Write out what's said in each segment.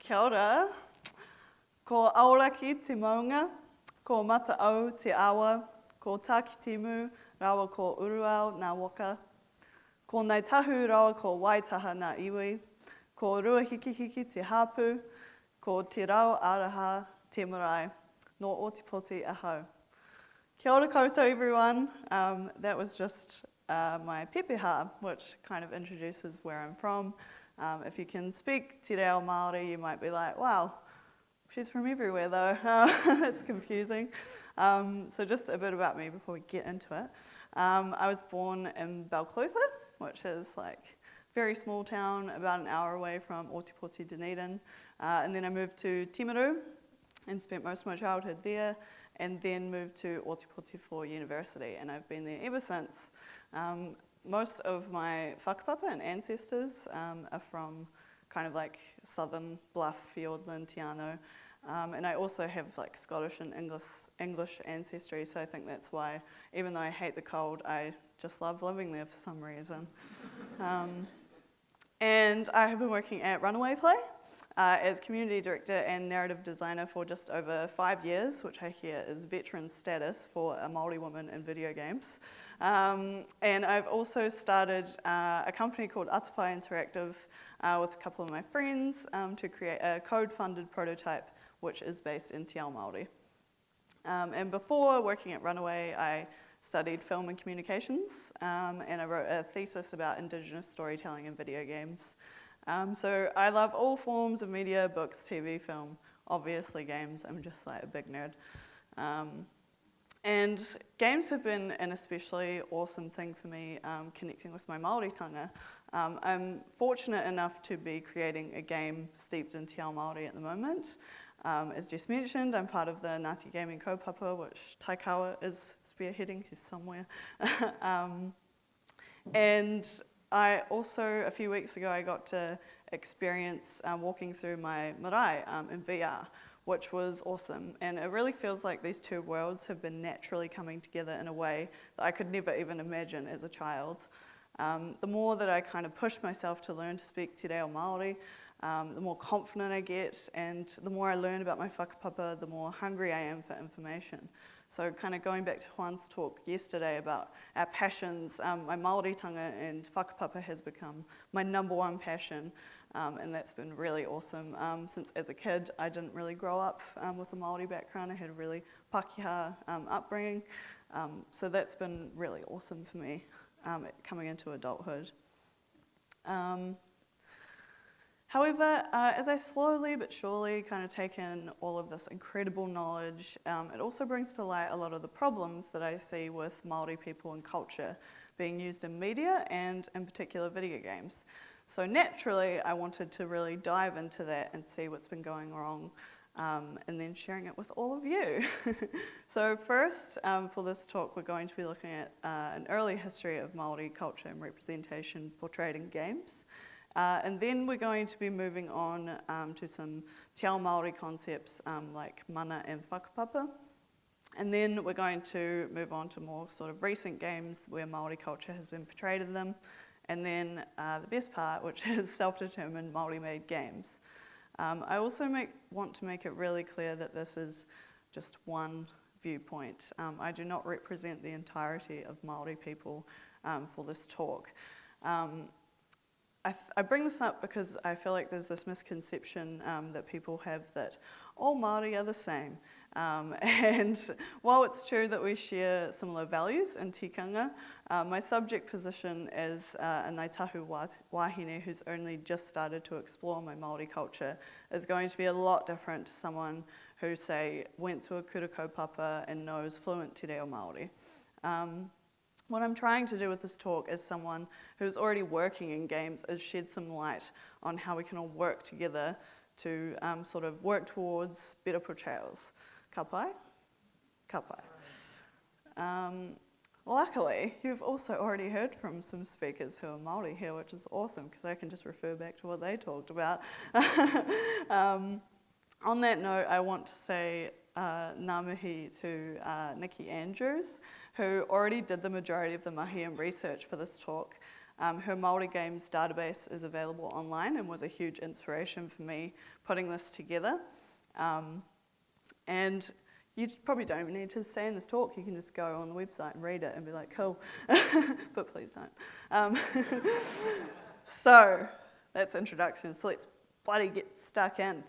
Kia ora. Ko aoraki te maunga, ko mataau te awa, ko tākitimu, rawa ko uruao nā waka, ko nei tahu rawa ko waitaha nā iwi, ko ruahikihiki te hāpū, ko te rau araha te marae, no otipoti ahau. Kia ora koutou everyone. That was just my pepeha, which kind of introduces where I'm from. If you can speak te reo Māori, you might be like, wow, she's from everywhere though. It's confusing. So just a bit about me before we get into it. I was born in Blakie, which is like a very small town, about an hour away from Otipoti, Dunedin. And then I moved to Timaru and spent most of my childhood there, and then moved to Otipoti for university, and I've been there ever since. Most of my whakapapa and ancestors are from kind of like southern Bluff, Fiordland, Tiano, and I also have like Scottish and English ancestry, so I think that's why, even though I hate the cold, I just love living there for some reason. And I have been working at Runaway Play as community director and narrative designer for just over 5 years, which I hear is veteran status for a Māori woman in video games. And I've also started a company called Atawhai Interactive with a couple of my friends to create a code-funded prototype which is based in Te Ao Māori. And before working at Runaway, I studied film and communications, and I wrote a thesis about Indigenous storytelling in video games. So I love all forms of media, books, TV, film, obviously games. I'm just like a big nerd. And games have been an especially awesome thing for me, connecting with my Māoritanga. I'm fortunate enough to be creating a game steeped in Te Ao Māori at the moment. As just mentioned, I'm part of the Ngāti Gaming kaupapa, which Taikawa is spearheading, he's somewhere. And I also, a few weeks ago, I got to experience walking through my marae in VR, which was awesome. And it really feels like these two worlds have been naturally coming together in a way that I could never even imagine as a child. The more that I kind of push myself to learn to speak te reo Māori, the more confident I get, and the more I learn about my whakapapa, the more hungry I am for information. So kind of going back to Juan's talk yesterday about our passions, my Māoritanga and whakapapa has become my number one passion, and that's been really awesome. Since as a kid, I didn't really grow up with a Māori background. I had a really Pākehā upbringing, so that's been really awesome for me coming into adulthood. However, as I slowly but surely kind of take in all of this incredible knowledge, it also brings to light a lot of the problems that I see with Māori people and culture being used in media and in particular video games. So naturally, I wanted to really dive into that and see what's been going wrong, and then sharing it with all of you. So first, for this talk, we're going to be looking at an early history of Māori culture and representation portrayed in games. And then we're going to be moving on to some Te Ao Māori concepts like mana and whakapapa. And then we're going to move on to more sort of recent games where Māori culture has been portrayed in them. And then the best part, which is self-determined Māori-made games. I also want to make it really clear that this is just one viewpoint. I do not represent the entirety of Māori people for this talk. I bring this up because I feel like there's this misconception that people have that all Māori are the same. And while it's true that we share similar values in tikanga, my subject position as a Ngāi Tahu wahine who's only just started to explore my Māori culture is going to be a lot different to someone who, say, went to a kura kaupapa and knows fluent te reo Māori. What I'm trying to do with this talk as someone who's already working in games is shed some light on how we can all work together to sort of work towards better portrayals. Ka pai? Ka pai. Luckily, you've also already heard from some speakers who are Māori here, which is awesome because I can just refer back to what they talked about. On that note, I want to say ngā mihi to Nikki Andrews, who already did the majority of the mahi and research for this talk. Her Māori games database is available online and was a huge inspiration for me putting this together. And you probably don't even need to stay in this talk. You can just go on the website and read it and be like, cool. But please don't. So that's introduction. So let's bloody get stuck in.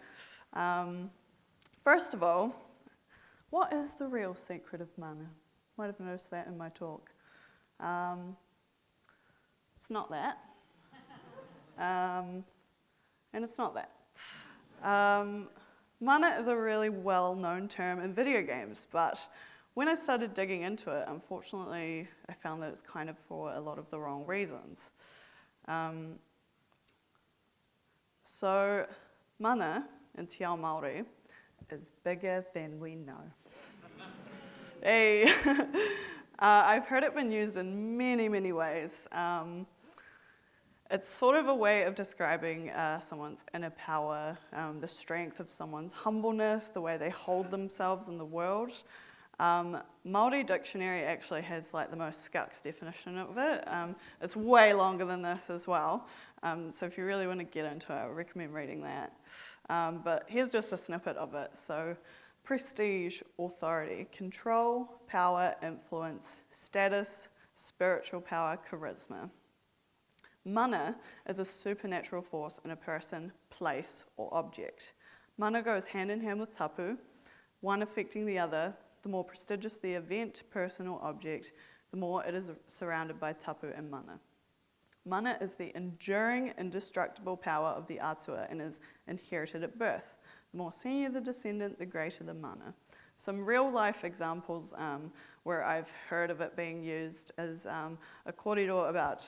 First of all, what is the real secret of mana? Might have noticed that in my talk. It's not that. And it's not that. Mana is a really well-known term in video games, but when I started digging into it, unfortunately, I found that it's kind of for a lot of the wrong reasons. So, mana in Te Ao Māori is bigger than we know. Hey. I've heard it been used in many, many ways. It's sort of a way of describing someone's inner power, the strength of someone's humbleness, the way they hold themselves in the world. Māori Dictionary actually has like the most scucks definition of it. It's way longer than this as well. So if you really want to get into it, I would recommend reading that. But here's just a snippet of it. So prestige, authority, control, power, influence, status, spiritual power, charisma. Mana is a supernatural force in a person, place, or object. Mana goes hand in hand with tapu, one affecting the other. The more prestigious the event, person, or object, the more it is surrounded by tapu and mana. Mana is the enduring, indestructible power of the atua and is inherited at birth. The more senior the descendant, the greater the mana. Some real-life examples where I've heard of it being used is a kōrero about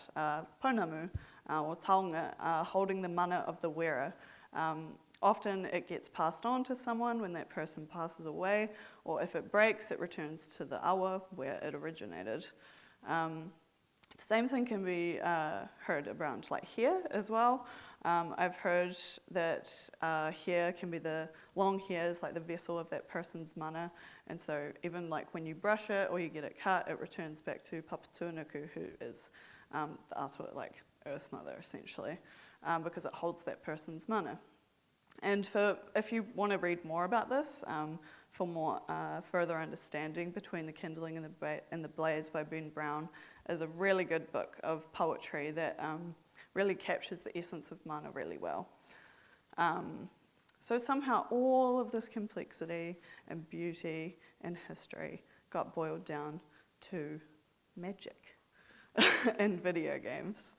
pounamu or taonga holding the mana of the wearer. Often it gets passed on to someone when that person passes away, or if it breaks, it returns to the awa where it originated. The same thing can be heard around like hair as well. I've heard that hair can be the long hairs, like the vessel of that person's mana, and so even like when you brush it or you get it cut, it returns back to Papatūānuku, who is the atua, like Earth Mother essentially, because it holds that person's mana. And if you want to read more about this, for more further understanding between the kindling and the blaze by Ben Brown is a really good book of poetry that really captures the essence of mana really well. So somehow all of this complexity and beauty and history got boiled down to magic in video games.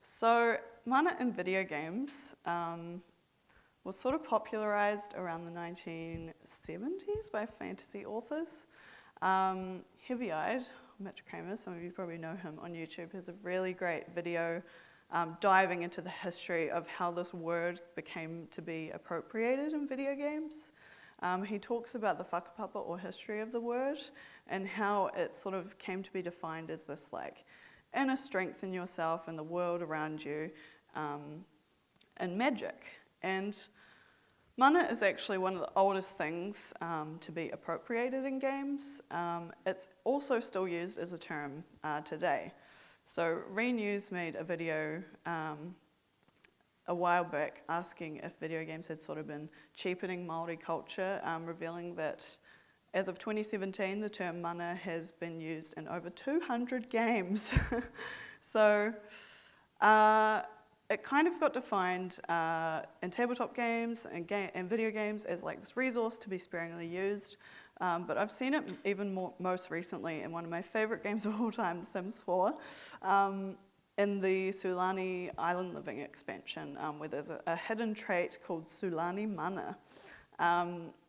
So mana in video games was sort of popularized around the 1970s by fantasy authors. Heavy-Eyed, Mitch Kramer, some of you probably know him on YouTube, has a really great video diving into the history of how this word became to be appropriated in video games. He talks about the whakapapa or history of the word and how it sort of came to be defined as this like inner strength in yourself and the world around you, and magic. And mana is actually one of the oldest things to be appropriated in games. It's also still used as a term today. So ReNews made a video a while back asking if video games had sort of been cheapening Māori culture, revealing that as of 2017, the term mana has been used in over 200 games. So it kind of got defined in tabletop games and video games as like this resource to be sparingly used. But I've seen it even most recently in one of my favorite games of all time, The Sims 4, in the Sulani Island Living expansion, where there's a hidden trait called Sulani Mana.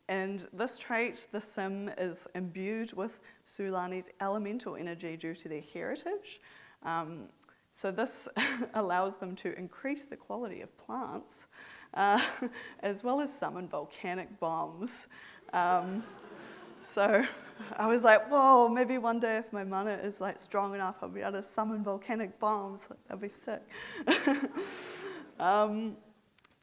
And this trait, the sim, is imbued with Sulani's elemental energy due to their heritage. So this allows them to increase the quality of plants, as well as summon volcanic bombs. So I was like, whoa, maybe one day if my mana is like strong enough, I'll be able to summon volcanic bombs. That'd be sick.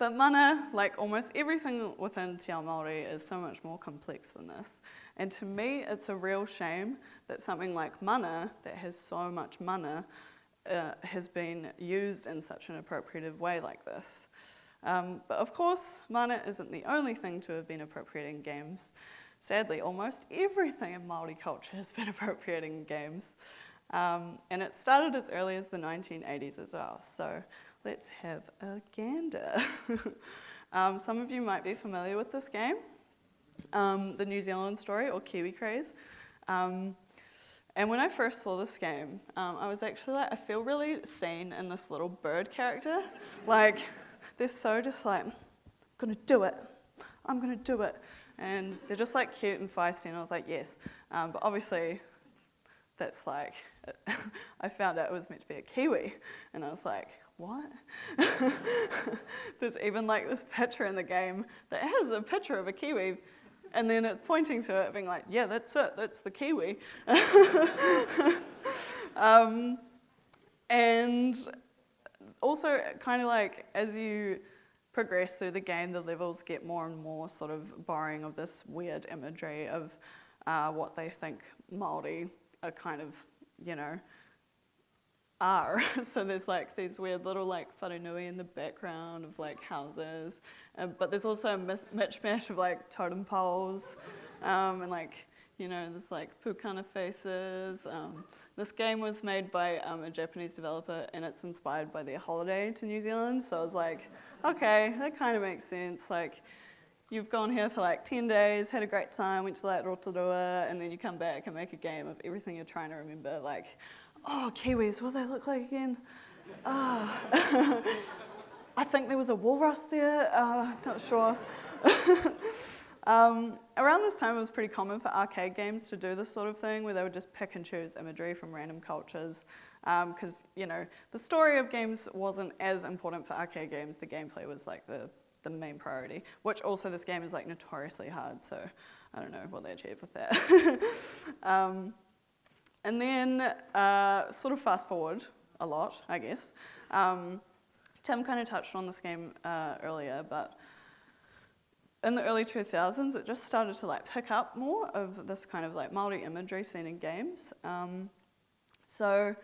But mana, like almost everything within Te Ao Māori, is so much more complex than this. And to me, it's a real shame that something like mana, that has so much mana, has been used in such an appropriative way like this. But of course, mana isn't the only thing to have been appropriated in games. Sadly, almost everything in Māori culture has been appropriated in games. And it started as early as the 1980s as well. So let's have a gander. Some of you might be familiar with this game, the New Zealand story, or Kiwi Craze. And when I first saw this game, I was actually like, I feel really seen in this little bird character. Like, they're so just like, I'm gonna do it. I'm gonna do it. And they're just like cute and feisty, and I was like, yes. But obviously, that's like, I found out it was meant to be a kiwi, and I was like, what? There's even like this picture in the game that has a picture of a kiwi, and then it's pointing to it, being like, yeah, that's it, that's the kiwi. And also, kind of like, as you progress through the game, the levels get more and more sort of borrowing of this weird imagery of what they think Māori are kind of, you know, are. So there's like these weird little like whanunui in the background of like houses, but there's also a mishmash of like totem poles, and like, you know, there's like pukana faces. This game was made by a Japanese developer, and it's inspired by their holiday to New Zealand. So I was like, okay, that kind of makes sense. Like, you've gone here for like 10 days, had a great time, went to like Rotorua, and then you come back and make a game of everything you're trying to remember. Like, oh, Kiwis, what do they look like again? Oh. I think there was a walrus there, not sure. Around this time, it was pretty common for arcade games to do this sort of thing, where they would just pick and choose imagery from random cultures, because, you know, the story of games wasn't as important for arcade games. The gameplay was like the main priority, which also this game is like notoriously hard, so I don't know what they achieved with that. And then, sort of fast forward a lot, I guess. Tim kind of touched on this game earlier, but in the early 2000s, it just started to like pick up more of this kind of like Māori imagery seen in games. So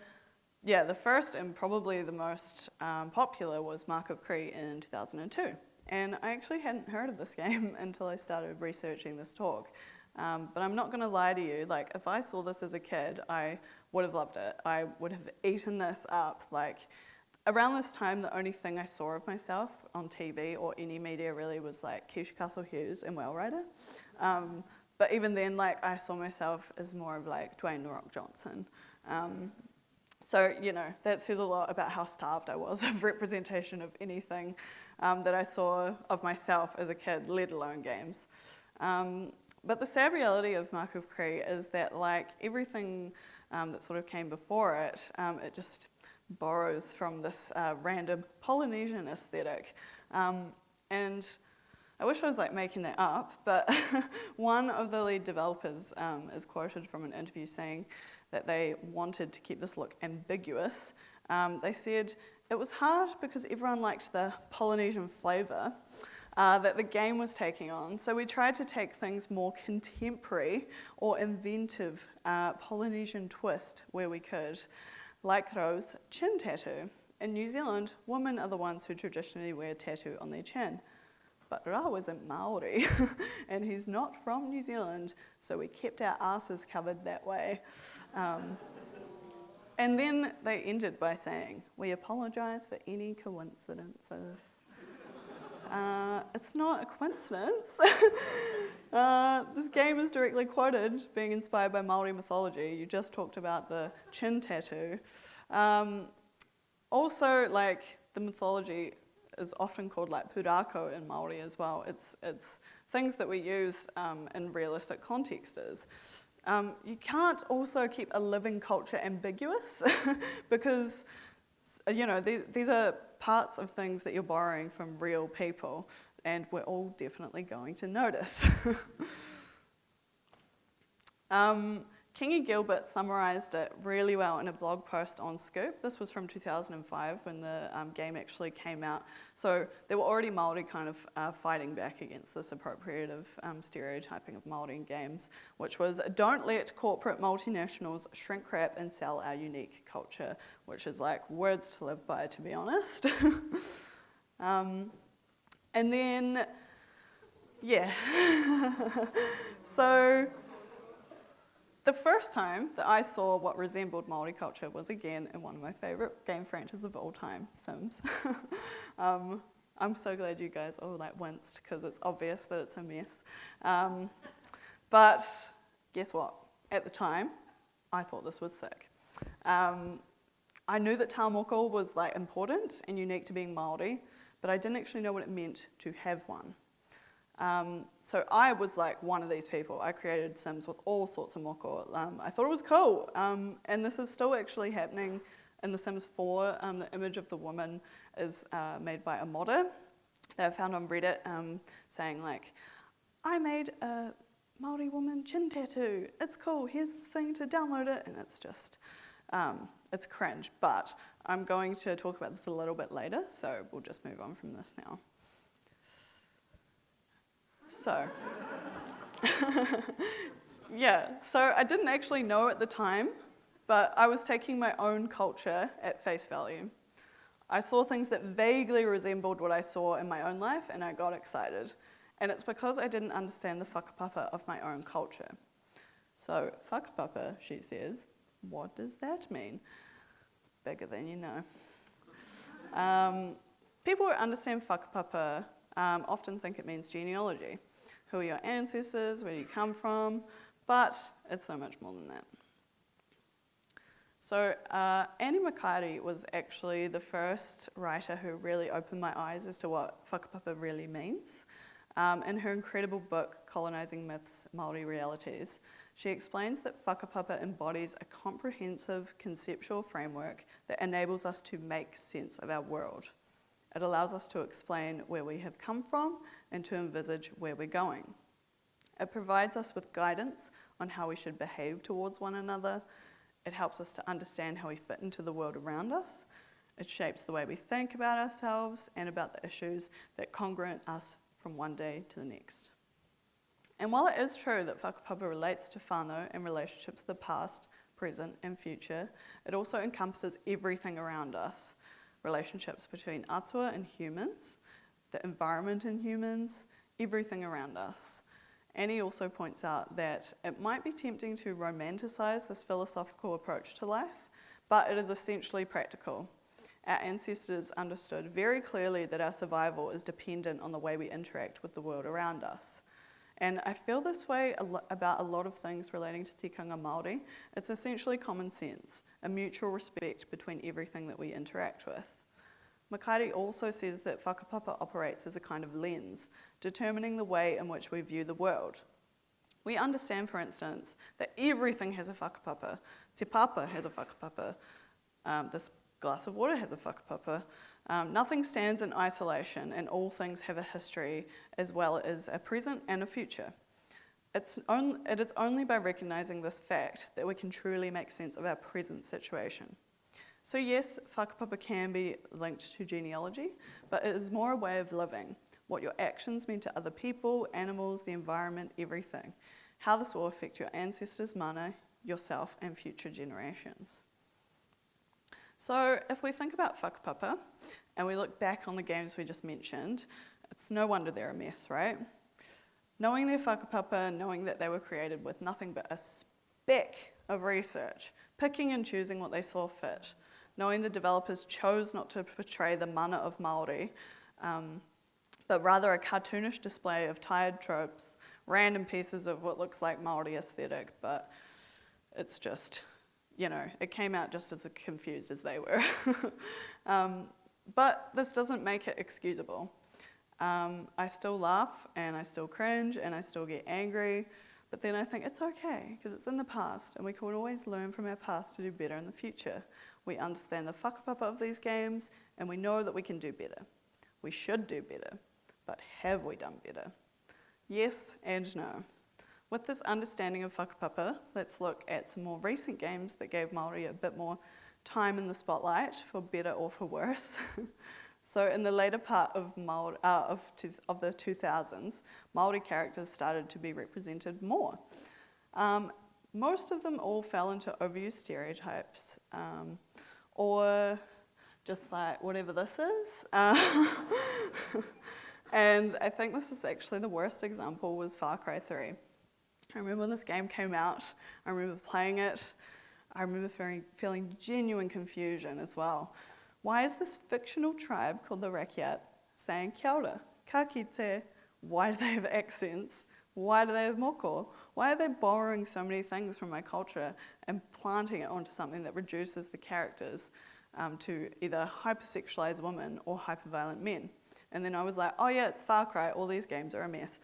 yeah, the first and probably the most popular was Mark of Kri in 2002. And I actually hadn't heard of this game until I started researching this talk. But I'm not going to lie to you, like if I saw this as a kid, I would have loved it. I would have eaten this up. Like, around this time, the only thing I saw of myself on TV or any media really was like Keisha Castle-Hughes and Whale Rider. But even then, like, I saw myself as more of like Dwayne "The Rock" Johnson. So, you know, that says a lot about how starved I was of representation of anything that I saw of myself as a kid, let alone games. But the sad reality of Mark of Kri is that, like, everything that sort of came before it, it just borrows from this random Polynesian aesthetic. And I wish I was like making that up, but one of the lead developers is quoted from an interview saying that they wanted to keep this look ambiguous. They said it was hard because everyone liked the Polynesian flavour that the game was taking on, so we tried to take things more contemporary or inventive Polynesian twist where we could. Like Ro's chin tattoo. In New Zealand, women are the ones who traditionally wear a tattoo on their chin. But Ra isn't Māori, and he's not from New Zealand, so we kept our asses covered that way. And then they ended by saying, "We apologise for any coincidences." It's not a coincidence. This game is directly quoted being inspired by Māori mythology. You just talked about the chin tattoo. Also, like, the mythology is often called like purako in Māori as well. It's things that we use in realistic contexts. You can't also keep a living culture ambiguous because, you know, these are parts of things that you're borrowing from real people, and we're all definitely going to notice. Kingy Gilbert summarised it really well in a blog post on Scoop. This was from 2005 when the game actually came out. So there were already Māori kind of fighting back against this appropriative stereotyping of Māori in games, which was, don't let corporate multinationals shrink wrap and sell our unique culture, which is like words to live by, to be honest. And then, yeah. So the first time that I saw what resembled Māori culture was again in one of my favourite game franchises of all time, Sims. I'm so glad you guys all winced because it's obvious that it's a mess. But guess what? At the time, I thought this was sick. I knew that tā moko was important and unique to being Māori, but I didn't actually know what it meant to have one. So I was one of these people. I created Sims with all sorts of moko. I thought it was cool, and this is still actually happening in The Sims 4. The image of the woman is made by a modder that I found on Reddit, saying I made a Māori woman chin tattoo. It's cool. Here's the thing to download it, and it's just it's cringe. But I'm going to talk about this a little bit later, so we'll just move on from this now. So, yeah, so I didn't actually know at the time, but I was taking my own culture at face value. I saw things that vaguely resembled what I saw in my own life, and I got excited. And it's because I didn't understand the whakapapa of my own culture. So, whakapapa, she says, what does that mean? It's bigger than you know. People who understand whakapapa often think it means genealogy. Who are your ancestors? Where do you come from? But it's so much more than that. So Annie Makari was actually the first writer who really opened my eyes as to what whakapapa really means. In her incredible book, Colonising Myths, Māori Realities, she explains that whakapapa embodies a comprehensive conceptual framework that enables us to make sense of our world. It allows us to explain where we have come from and to envisage where we're going. It provides us with guidance on how we should behave towards one another. It helps us to understand how we fit into the world around us. It shapes the way we think about ourselves and about the issues that congruent us from one day to the next. And while it is true that whakapapa relates to whānau and relationships of the past, present and future, it also encompasses everything around us. Relationships between atua and humans, the environment and humans, everything around us. Annie also points out that it might be tempting to romanticize this philosophical approach to life, but it is essentially practical. Our ancestors understood very clearly that our survival is dependent on the way we interact with the world around us. And I feel this way about a lot of things relating to tikanga Māori. It's essentially common sense, a mutual respect between everything that we interact with. Makari also says that whakapapa operates as a kind of lens, determining the way in which we view the world. We understand, for instance, that everything has a whakapapa. Te papa has a whakapapa. This glass of water has a whakapapa. Nothing stands in isolation, and all things have a history as well as a present and a future. It is only by recognising this fact that we can truly make sense of our present situation. So yes, whakapapa can be linked to genealogy, but it is more a way of living, what your actions mean to other people, animals, the environment, everything, how this will affect your ancestors' mana, yourself, and future generations. So if we think about whakapapa, and we look back on the games we just mentioned, it's no wonder they're a mess, right? Knowing their whakapapa, knowing that they were created with nothing but a speck of research, picking and choosing what they saw fit, knowing the developers chose not to portray the mana of Māori, but rather a cartoonish display of tired tropes, random pieces of what looks like Māori aesthetic, but it's just, it came out just as confused as they were. But this doesn't make it excusable. I still laugh, and I still cringe, and I still get angry, but then I think it's okay, because it's in the past, and we can always learn from our past to do better in the future. We understand the whakapapa of these games, and we know that we can do better. We should do better, but have we done better? Yes and no. With this understanding of whakapapa, let's look at some more recent games that gave Māori a bit more time in the spotlight, for better or for worse. So in the later part of the 2000s, Māori characters started to be represented more. Most of them all fell into overused stereotypes, or just like whatever this is. And I think this is actually the worst example was Far Cry 3. I remember when this game came out, I remember playing it, I remember feeling genuine confusion as well. Why is this fictional tribe called the REHEKO saying kia ora, ka kite? Why do they have accents? Why do they have moko? Why are they borrowing so many things from my culture and planting it onto something that reduces the characters to either hypersexualized women or hyperviolent men? And then I was like, oh yeah, it's Far Cry, all these games are a mess.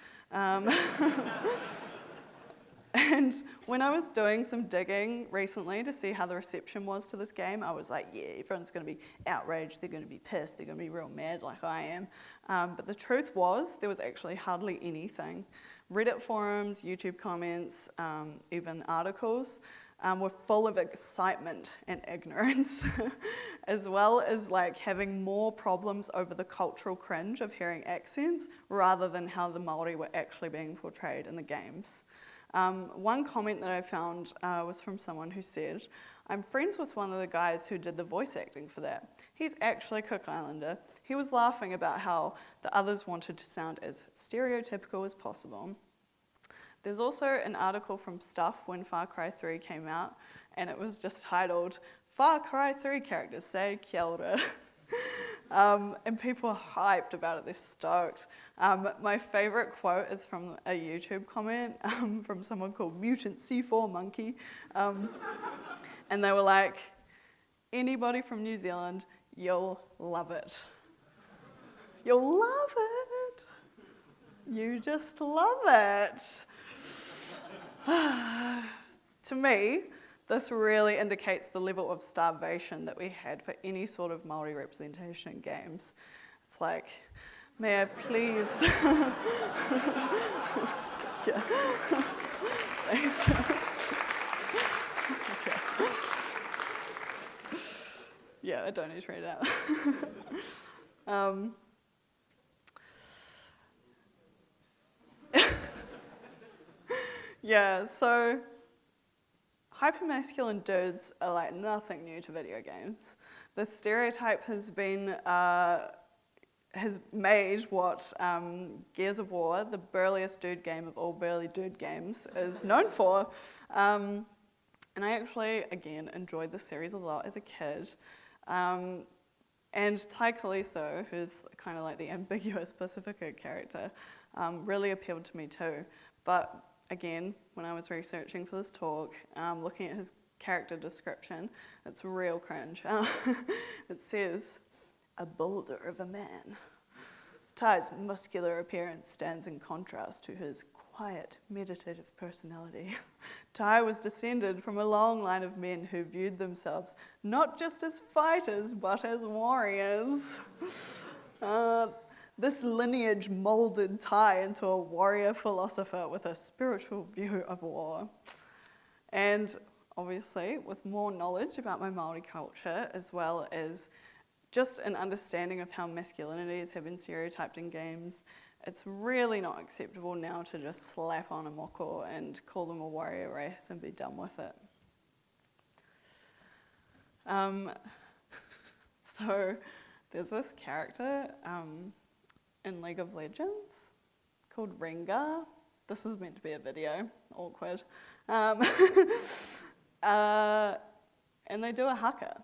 And when I was doing some digging recently to see how the reception was to this game, I was like, yeah, everyone's going to be outraged, they're going to be pissed, they're going to be real mad like I am. But the truth was, there was actually hardly anything. Reddit forums, YouTube comments, even articles were full of excitement and ignorance, as well as like having more problems over the cultural cringe of hearing accents rather than how the Māori were actually being portrayed in the games. One comment that I found was from someone who said, I'm friends with one of the guys who did the voice acting for that. He's actually Cook Islander. He was laughing about how the others wanted to sound as stereotypical as possible. There's also an article from Stuff when Far Cry 3 came out, and it was just titled, Far Cry 3 characters say kia ora. And people are hyped about it, they're stoked. My favourite quote is from a YouTube comment from someone called Mutant C4 Monkey. And they were like, anybody from New Zealand, you'll love it. You'll love it. You just love it. To me, this really indicates the level of starvation that we had for any sort of Māori representation in games. It's like, may I please... Yeah. Thanks. Okay. Yeah, I don't need to read it out. Yeah, so hypermasculine dudes are like nothing new to video games. The stereotype has made what Gears of War, the burliest dude game of all burly dude games, is known for. And I actually, again, enjoyed the series a lot as a kid. And Tai Kaliso, who's kind of like the ambiguous Pacifica character, really appealed to me too. But again, when I was researching for this talk, looking at his character description, it's real cringe. It says, a boulder of a man. Ty's muscular appearance stands in contrast to his quiet, meditative personality. Ty was descended from a long line of men who viewed themselves not just as fighters, but as warriors. This lineage molded Ty into a warrior philosopher with a spiritual view of war. And obviously, with more knowledge about my Māori culture, as well as just an understanding of how masculinities have been stereotyped in games, it's really not acceptable now to just slap on a moko and call them a warrior race and be done with it. So there's this character in League of Legends called Rengar. This is meant to be a video, awkward. And they do a haka.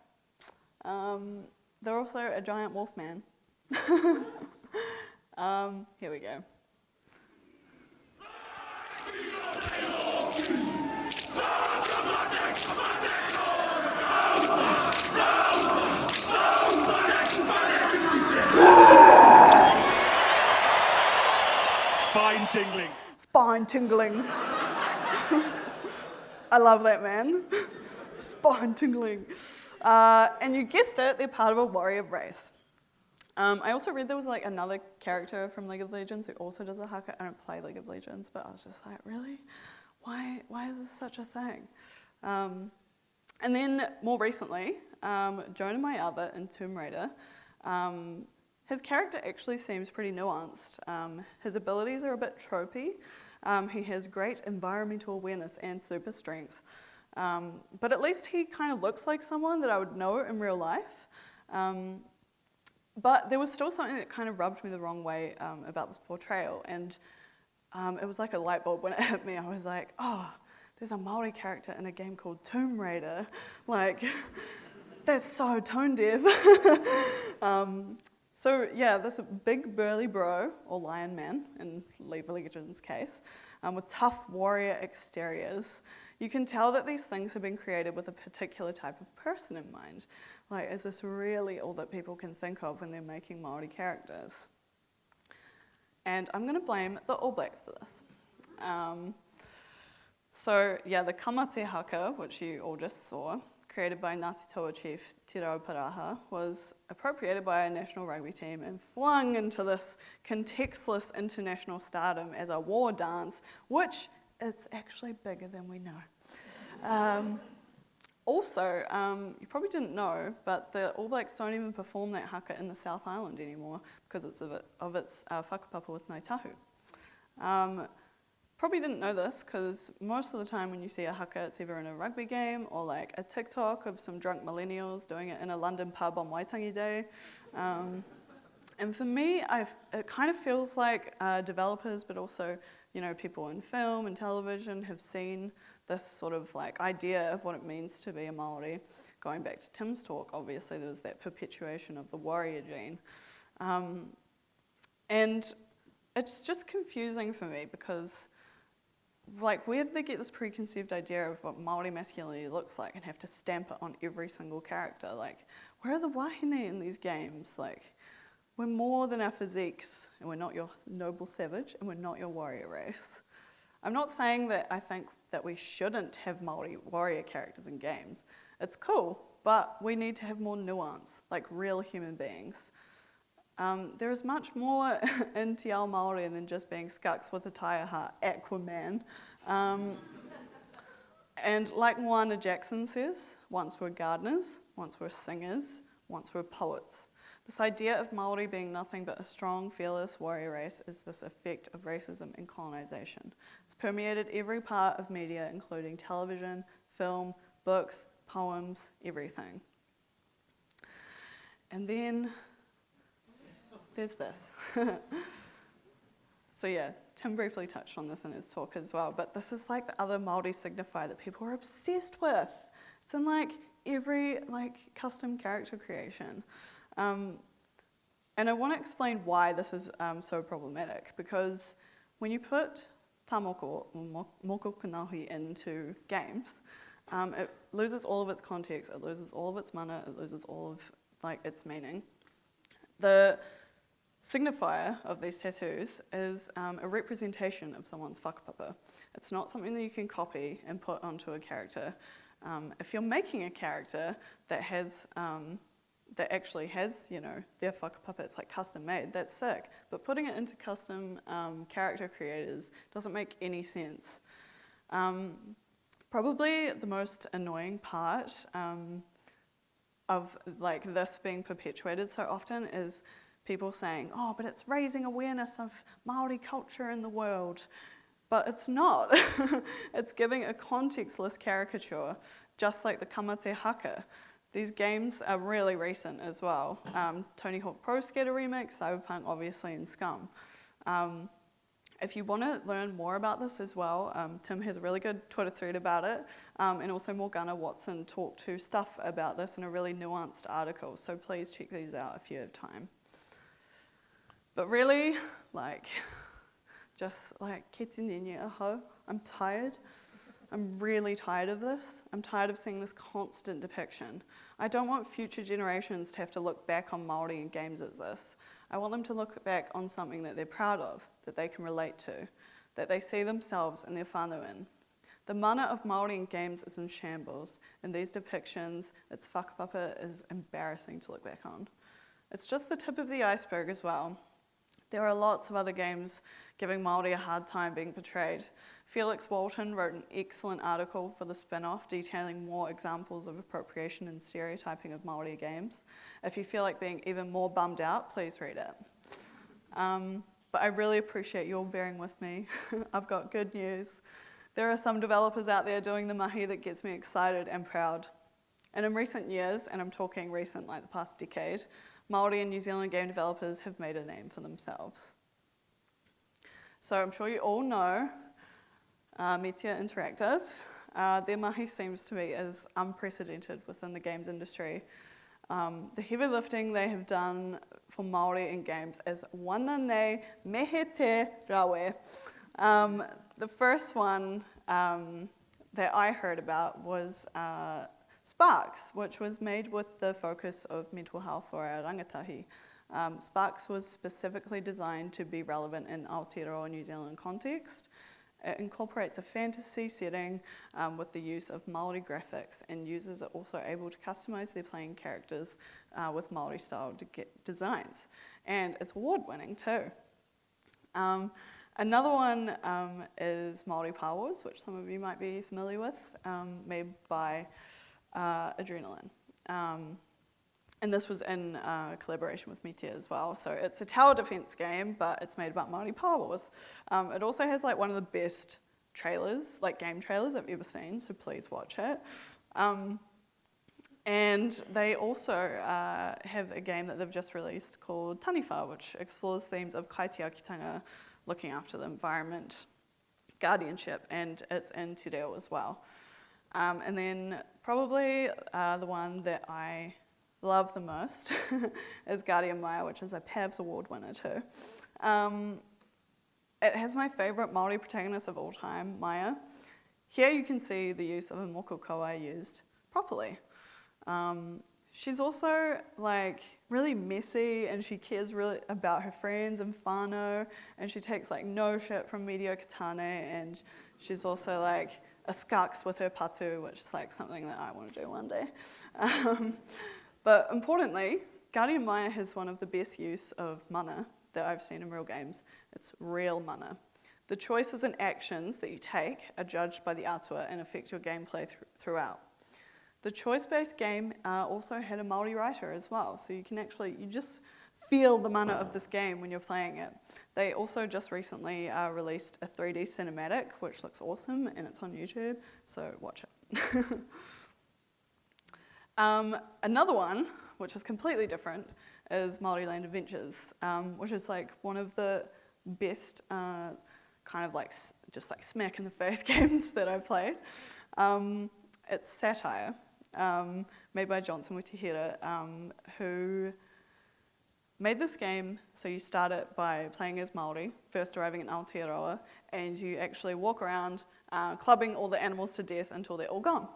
They're also a giant wolf man. Here we go. Spine tingling. Spine tingling. I love that, man. Spine tingling. And you guessed it, they're part of a warrior race. I also read there was like another character from League of Legends who also does a haka. I don't play League of Legends, but I was just like, really? Why is this such a thing? And then more recently, Jonah My Other in Tomb Raider, his character actually seems pretty nuanced. His abilities are a bit tropey. He has great environmental awareness and super strength. But at least he kind of looks like someone that I would know in real life. But there was still something that kind of rubbed me the wrong way about this portrayal. And it was like a light bulb when it hit me. I was like, oh, there's a Māori character in a game called Tomb Raider. Like, that's so tone deaf. So yeah, this big burly bro, or lion man in League of Legends case, with tough warrior exteriors. You can tell that these things have been created with a particular type of person in mind. Like, is this really all that people can think of when they're making Māori characters? And I'm going to blame the All Blacks for this. So yeah, the kamate haka, which you all just saw, created by Ngāti Toa chief Te Rauparaha, was appropriated by a national rugby team and flung into this contextless international stardom as a war dance, which it's actually bigger than we know. Also, you probably didn't know, but the All Blacks don't even perform that haka in the South Island anymore because of its whakapapa with Ngāi Tahu. Probably didn't know this because most of the time when you see a haka, it's either in a rugby game or like a TikTok of some drunk millennials doing it in a London pub on Waitangi Day. And for me, it kind of feels like developers, but also people in film and television have seen this sort of like idea of what it means to be a Māori. Going back to Tim's talk, obviously there was that perpetuation of the warrior gene. And it's just confusing for me because like, where did they get this preconceived idea of what Māori masculinity looks like and have to stamp it on every single character? Like, where are the wahine in these games? Like, we're more than our physiques, and we're not your noble savage, and we're not your warrior race. I'm not saying that I think that we shouldn't have Māori warrior characters in games. It's cool, but we need to have more nuance, like real human beings. There is much more in Te Ao Māori than just being scucks with a taiaha Aquaman. And like Moana Jackson says, once we're gardeners, once we're singers, once we're poets. This idea of Māori being nothing but a strong, fearless warrior race is this effect of racism and colonisation. It's permeated every part of media, including television, film, books, poems, everything. And then there's this. So yeah, Tim briefly touched on this in his talk as well, but this is like the other Māori signifier that people are obsessed with. It's in like every custom character creation. And I want to explain why this is so problematic, because when you put tamoko or moko kanahi into games, it loses all of its context, it loses all of its mana, it loses all of its meaning. The signifier of these tattoos is a representation of someone's whakapapa. It's not something that you can copy and put onto a character. If you're making a character that has that actually has, their whakapapa, it's like custom made, that's sick. But putting it into custom character creators doesn't make any sense. Probably the most annoying part of this being perpetuated so often is people saying, oh, but it's raising awareness of Māori culture in the world. But it's not. It's giving a contextless caricature, just like the kamate haka. These games are really recent as well. Tony Hawk Pro Skater Remix, Cyberpunk obviously, and Scum. If you want to learn more about this as well, Tim has a really good Twitter thread about it, and also Morgana Watson talked to stuff about this in a really nuanced article, so please check these out if you have time. But really, just kete nene aho, I'm tired. I'm really tired of this. I'm tired of seeing this constant depiction. I don't want future generations to have to look back on Māori in games as this. I want them to look back on something that they're proud of, that they can relate to, that they see themselves and their whānau in. The mana of Māori in games is in shambles, and these depictions, its whakapapa is embarrassing to look back on. it's just the tip of the iceberg as well. There are lots of other games giving Māori a hard time being portrayed. Felix Walton wrote an excellent article for the spin-off detailing more examples of appropriation and stereotyping of Māori games. If you feel like being even more bummed out, please read it. But I really appreciate you all bearing with me. I've got good news. There are some developers out there doing the mahi that gets me excited and proud. And in recent years, and I'm talking recent like the past decade, Māori and New Zealand game developers have made a name for themselves. So I'm sure you all know Metia Interactive. Their mahi seems to be as unprecedented within the games industry. The heavy lifting they have done for Māori in games is wana nei mehe te rawe. The first one that I heard about was Sparks, which was made with the focus of mental health for our rangatahi. Sparks was specifically designed to be relevant in Aotearoa New Zealand context. It incorporates a fantasy setting with the use of Māori graphics, and users are also able to customise their playing characters with Māori style designs. And it's award-winning too. Another one is Māori Power Wars, which some of you might be familiar with, made by Adrenaline. And this was in collaboration with Metia as well. So it's a tower defense game, but it's made about Māori Power Wars. It also has like one of the best trailers, like game trailers I've ever seen, so please watch it. And they also have a game that they've just released called Taniwha, which explores themes of kaitiakitanga, looking after the environment, guardianship, and it's in te reo as well. And then probably the one that I love the most is Guardian Maya, which is a PAVS award winner too. It has my favourite Māori protagonist of all time, Maya. Here you can see the use of a moko kaua used properly. She's also like really messy, and she cares really about her friends and whānau, and she takes like no shit from mediocre tāne, and she's also like a skarks with her patu, which is like something that I want to do one day. But importantly, Guardian Maya has one of the best use of mana that I've seen in real games. It's real mana. The choices and actions that you take are judged by the atua and affect your gameplay throughout. The choice-based game also had a Māori writer as well, so you just feel the mana of this game when you're playing it. They also just recently released a 3D cinematic, which looks awesome, and it's on YouTube, so watch it. Another one, which is completely different, is Māori Land Adventures, which is like one of the best kind of like just like smack in the face games that I've played. It's satire, made by Johnson Witihira, who made this game so you start it by playing as Māori, first arriving in Aotearoa, and you actually walk around clubbing all the animals to death until they're all gone.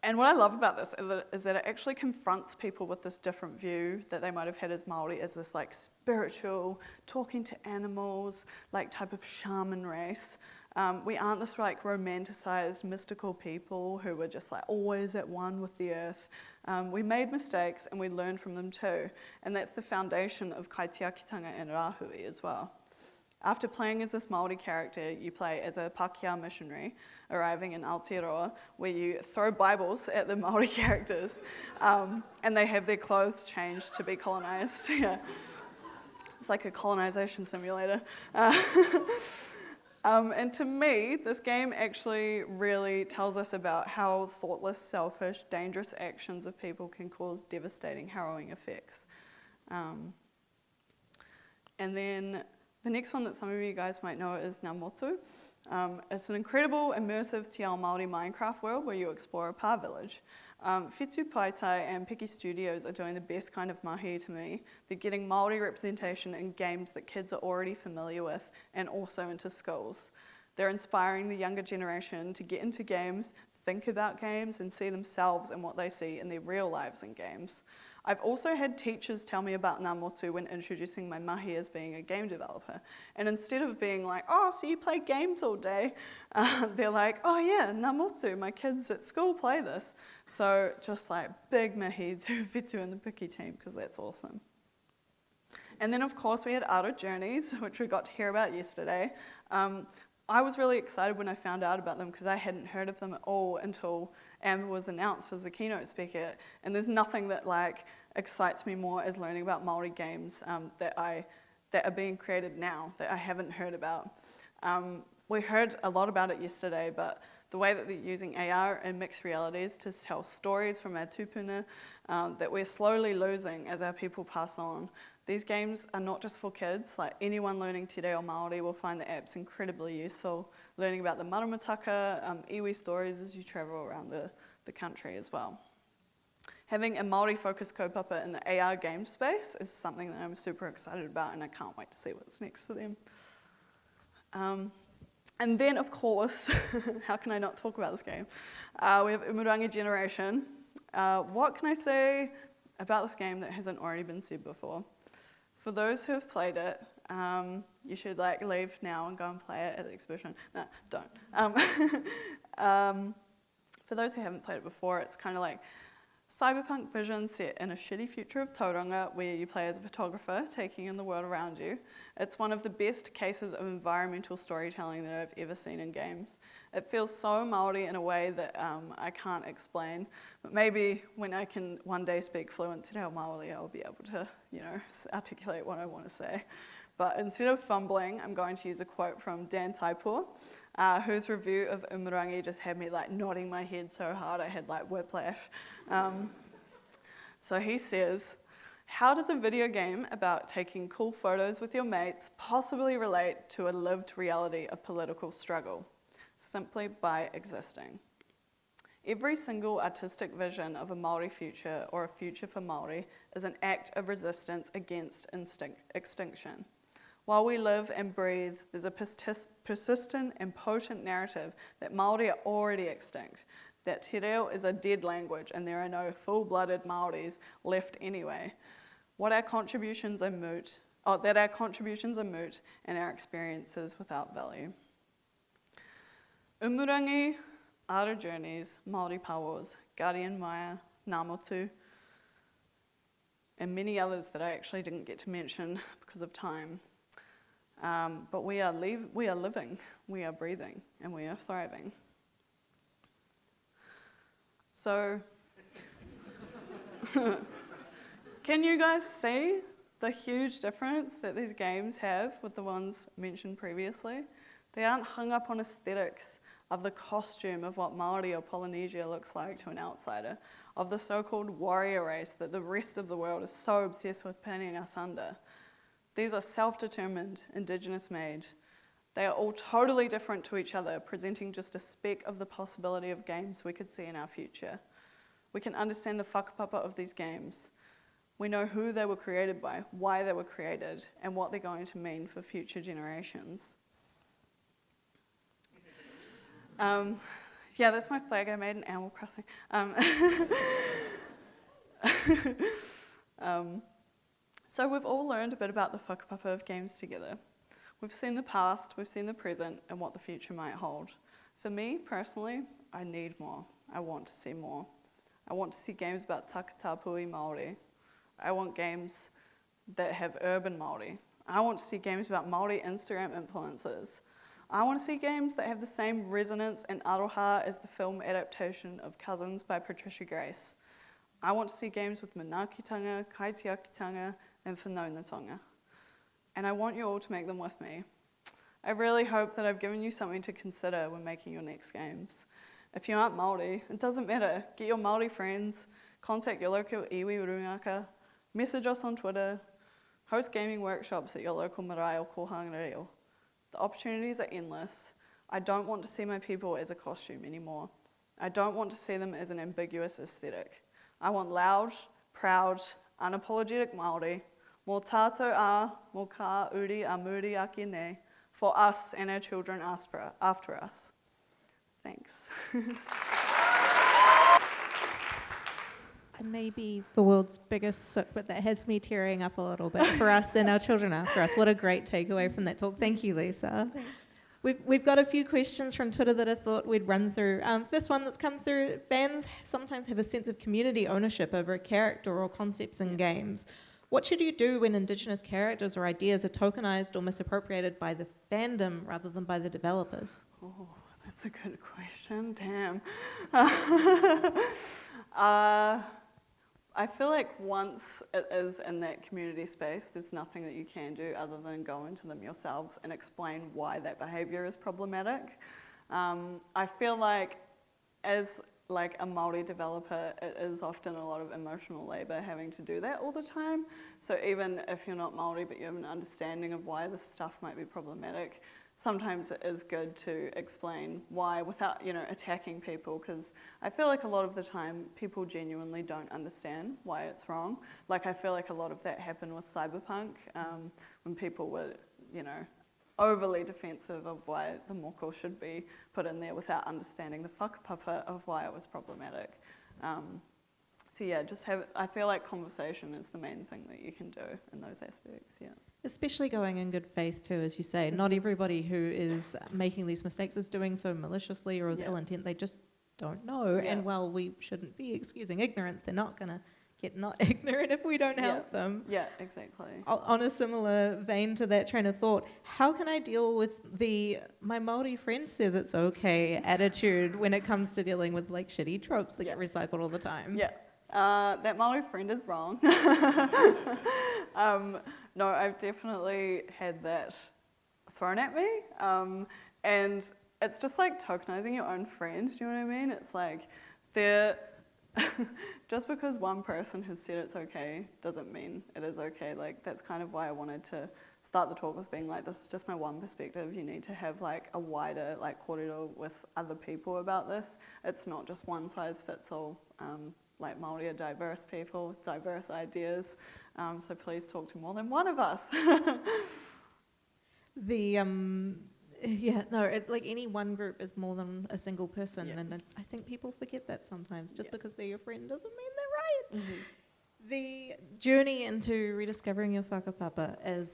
And what I love about this is that it actually confronts people with this different view that they might have had as Māori, as this like spiritual, talking to animals, like type of shaman race. We aren't this like romanticized, mystical people who were just like always at one with the earth. We made mistakes and we learned from them too. And that's the foundation of kaitiakitanga and rāhui as well. After playing as this Māori character, you play as a Pākehā missionary arriving in Aotearoa, where you throw Bibles at the Māori characters, and they have their clothes changed to be colonised. Yeah. It's like a colonisation simulator. And to me, this game actually really tells us about how thoughtless, selfish, dangerous actions of people can cause devastating, harrowing effects. And then the next one that some of you guys might know is Ngā Motu. It's an incredible, immersive Te Ao Māori Minecraft world where you explore a pā village. Whetū Paitai and Piki Studios are doing the best kind of mahi to me. They're getting Māori representation in games that kids are already familiar with and also into schools. They're inspiring the younger generation to get into games, think about games, and see themselves and what they see in their real lives in games. I've also had teachers tell me about ngā motu when introducing my mahi as being a game developer. And instead of being like, oh, so you play games all day, they're like, oh yeah, ngā motu, my kids at school play this. So just like big mihi to Vitu and the Piki team, because that's awesome. And then of course we had Aro Journeys, which we got to hear about yesterday. I was really excited when I found out about them because I hadn't heard of them at all until Amber was announced as a keynote speaker. And there's nothing that like excites me more as learning about Māori games that are being created now that I haven't heard about. We heard a lot about it yesterday, but the way that they're using AR and mixed realities to tell stories from our tupuna that we're slowly losing as our people pass on. These games are not just for kids, like anyone learning te reo Māori will find the apps incredibly useful, learning about the maramataka, iwi stories as you travel around the country as well. Having a Māori-focused kaupapa in the AR game space is something that I'm super excited about, and I can't wait to see what's next for them. And then, of course, how can I not talk about this game? We have Umurangi Generation. What can I say about this game that hasn't already been said before? For those who have played it, you should like leave now and go and play it at the exhibition. No, don't. For those who haven't played it before, it's kind of like cyberpunk vision set in a shitty future of Tauranga where you play as a photographer taking in the world around you. It's one of the best cases of environmental storytelling that I've ever seen in games. It feels so Māori in a way that I can't explain, but maybe when I can one day speak fluent te reo Māori, I'll be able to, articulate what I want to say. But instead of fumbling, I'm going to use a quote from Dan Taipua, whose review of Umurangi just had me like nodding my head so hard I had like whiplash. So he says, how does a video game about taking cool photos with your mates possibly relate to a lived reality of political struggle? Simply by existing. Every single artistic vision of a Māori future or a future for Māori is an act of resistance against extinction. While we live and breathe, there's a persistent and potent narrative that Māori are already extinct, that te reo is a dead language and there are no full-blooded Māoris left anyway. That our contributions are moot and our experiences without value. Umurangi, Aro Journeys, Māori Powers, Guardian Maya, ngā motu, and many others that I actually didn't get to mention because of time. But we are living, we are breathing, and we are thriving. So, can you guys see the huge difference that these games have with the ones mentioned previously? They aren't hung up on aesthetics of the costume of what Māori or Polynesia looks like to an outsider, of the so-called warrior race that the rest of the world is so obsessed with pinning us under. These are self-determined, indigenous-made. They are all totally different to each other, presenting just a speck of the possibility of games we could see in our future. We can understand the whakapapa of these games. We know who they were created by, why they were created, and what they're going to mean for future generations. Yeah, that's my flag I made in Animal Crossing. So we've all learned a bit about the whakapapa of games together. We've seen the past, we've seen the present, and what the future might hold. For me, personally, I need more. I want to see more. I want to see games about takatapui Māori. I want games that have urban Māori. I want to see games about Māori Instagram influencers. I want to see games that have the same resonance and aroha as the film adaptation of Cousins by Patricia Grace. I want to see games with manaakitanga, kaitiakitanga, and whanaungatonga. And I want you all to make them with me. I really hope that I've given you something to consider when making your next games. If you aren't Māori, it doesn't matter. Get your Māori friends, contact your local iwi urungaka, message us on Twitter, host gaming workshops at your local marae or kohanga reo. The opportunities are endless. I don't want to see my people as a costume anymore. I don't want to see them as an ambiguous aesthetic. I want loud, proud, unapologetic Māori, mō tātou ā, mō kā uri a muri ake nei, for us and our children after us. Thanks. I may may be the world's biggest sook, but that has me tearing up a little bit for us and our children after us. What a great takeaway from that talk. Thank you, Lisa. Thanks. We've got a few questions from Twitter that I thought we'd run through. First one that's come through, fans sometimes have a sense of community ownership over a character or concepts in games. What should you do when Indigenous characters or ideas are tokenized or misappropriated by the fandom rather than by the developers? Oh, that's a good question. Damn. I feel like once it is in that community space, there's nothing that you can do other than go into them yourselves and explain why that behaviour is problematic. I feel like as like a Māori developer, it is often a lot of emotional labour having to do that all the time. So even if you're not Māori but you have an understanding of why this stuff might be problematic, sometimes it is good to explain why without, attacking people, because I feel like a lot of the time people genuinely don't understand why it's wrong. Like I feel like a lot of that happened with Cyberpunk, when people were, overly defensive of why the moko should be put in there without understanding the whakapapa of why it was problematic. So yeah, I feel like conversation is the main thing that you can do in those aspects, yeah. Especially going in good faith too, as you say. Not everybody who is making these mistakes is doing so maliciously or with ill intent. They just don't know. Yeah. And while we shouldn't be excusing ignorance, they're not going to get not ignorant if we don't help them. Yeah, exactly. On a similar vein to that train of thought, how can I deal with my Māori friend says it's okay attitude when it comes to dealing with like shitty tropes that get recycled all the time? Yeah. That Māori friend is wrong. No, I've definitely had that thrown at me. And it's just like tokenizing your own friend, do you know what I mean? It's like just because one person has said it's okay doesn't mean it is okay. Like that's kind of why I wanted to start the talk with being like, this is just my one perspective. You need to have like a wider like korero with other people about this. It's not just one size fits all. Like Māori are diverse people, diverse ideas. So please talk to more than one of us. Like any one group is more than a single person, and I think people forget that sometimes. Just because they're your friend doesn't mean they're right. Mm-hmm. The journey into rediscovering your whakapapa as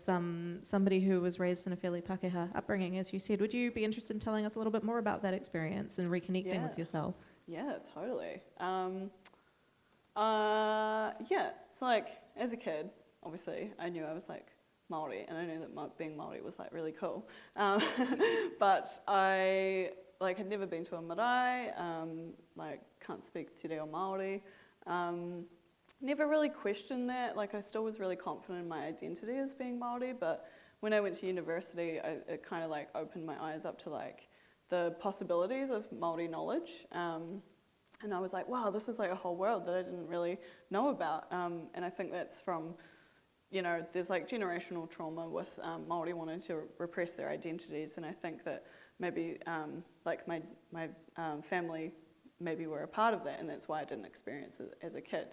somebody who was raised in a fairly Pākehā upbringing, as you said, would you be interested in telling us a little bit more about that experience and reconnecting with yourself? Yeah, totally. So like as a kid, obviously I knew I was like Māori, and I knew that being Māori was like really cool. But I had never been to a marae, can't speak te reo Māori. Never really questioned that. Like I still was really confident in my identity as being Māori, but when I went to university, it kind of like opened my eyes up to like the possibilities of Māori knowledge. And I was like, wow, this is like a whole world that I didn't really know about. And I think that's from, there's like generational trauma with Māori wanting to repress their identities. And I think that maybe my family maybe were a part of that, and that's why I didn't experience it as a kid.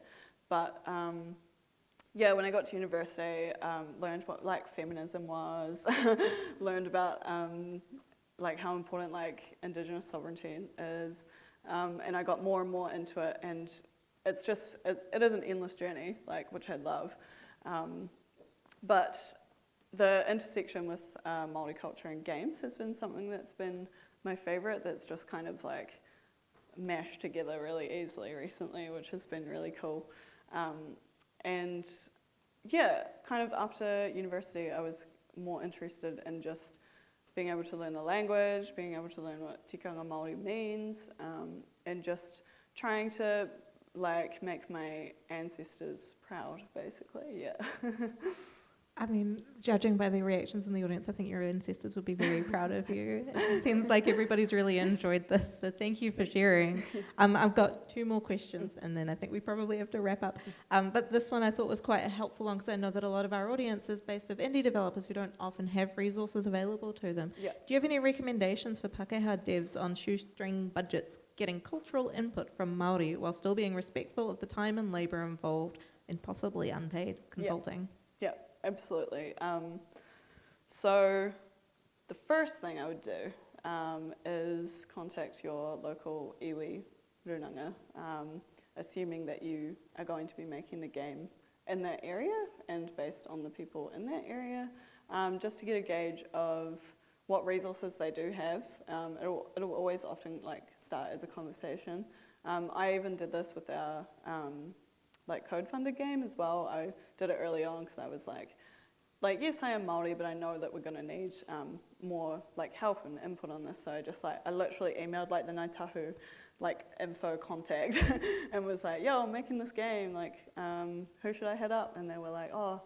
But when I got to university, learned what like feminism was, learned about how important like Indigenous sovereignty is. And I got more and more into it, and it is an endless journey, which I love. But the intersection with Māori culture and games has been something that's been my favourite, that's just kind of like mashed together really easily recently, which has been really cool. And kind of after university, I was more interested in just being able to learn the language, being able to learn what tikanga Māori means, and just trying to make my ancestors proud, basically, I mean, judging by the reactions in the audience, I think your ancestors would be very proud of you. It seems like everybody's really enjoyed this, so thank you for sharing. I've got two more questions, and then I think we probably have to wrap up. But this one I thought was quite a helpful one, because I know that a lot of our audience is based of indie developers who don't often have resources available to them. Yeah. Do you have any recommendations for Pākehā devs on shoestring budgets, getting cultural input from Māori while still being respectful of the time and labour involved in possibly unpaid consulting? Yeah. Absolutely. So the first thing I would do is contact your local iwi runanga. assuming that you are going to be making the game in that area and based on the people in that area, just to get a gauge of what resources they do have. It'll always often like start as a conversation. I even did this with our like code-funded game as well. I did it early on because I was like, yes, I am Māori, but I know that we're going to need more like help and input on this. So I literally emailed like the Ngāi Tahu like info contact and was like, yo, I'm making this game, like who should I hit up? And they were like, oh,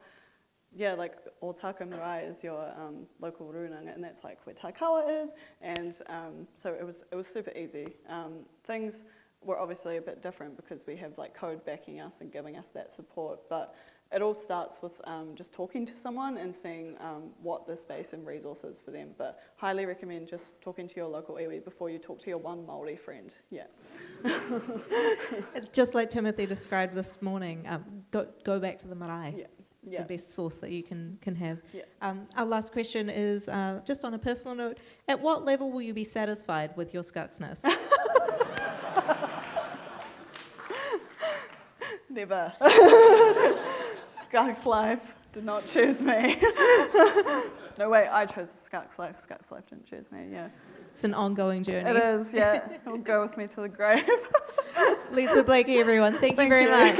yeah, like Ōtaka Marae is your local rūnanga, and that's like where Taikawa is. And so it was super easy. Things were obviously a bit different because we have like code backing us and giving us that support, but it all starts with just talking to someone and seeing what the space and resources for them. But highly recommend just talking to your local iwi before you talk to your one Māori friend. Yeah. It's just like Timothy described this morning. Go back to the marae. Yeah. It's the best source that you can have. Yeah. Our last question is just on a personal note. At what level will you be satisfied with your skuksness? Never. Skunks life did not choose me. No way, I chose the Skunks life. Skunks life didn't choose me, yeah. It's an ongoing journey. It is, yeah. It'll go with me to the grave. Lisa, Blakie, everyone, thank you very much.